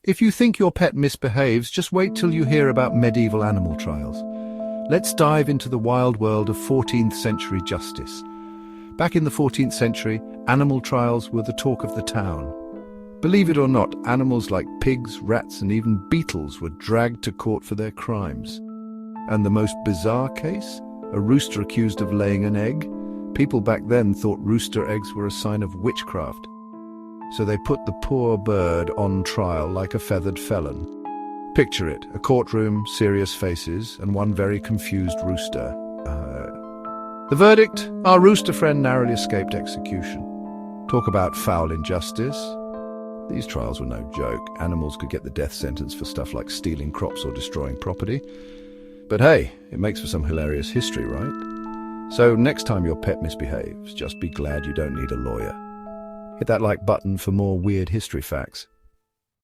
If you think your pet misbehaves, just wait till you hear about medieval animal trials. Let's dive into the wild world of 14th century justice. Back in the 14th century, animal trials were the talk of the town. Believe it or not, animals like pigs, rats, and even beetles were dragged to court for their crimes. And the most bizarre case? A rooster accused of laying an egg? People back then thought rooster eggs were a sign of witchcraft. So they put the poor bird on trial like a feathered felon. Picture it, a courtroom, serious faces, and one very confused rooster. The verdict, our rooster friend narrowly escaped execution. Talk about foul injustice. These trials were no joke. Animals could get the death sentence for stuff like stealing crops or destroying property. But hey, it makes for some hilarious history, right? So next time your pet misbehaves, just be glad you don't need a lawyer. Hit that like button for more weird history facts.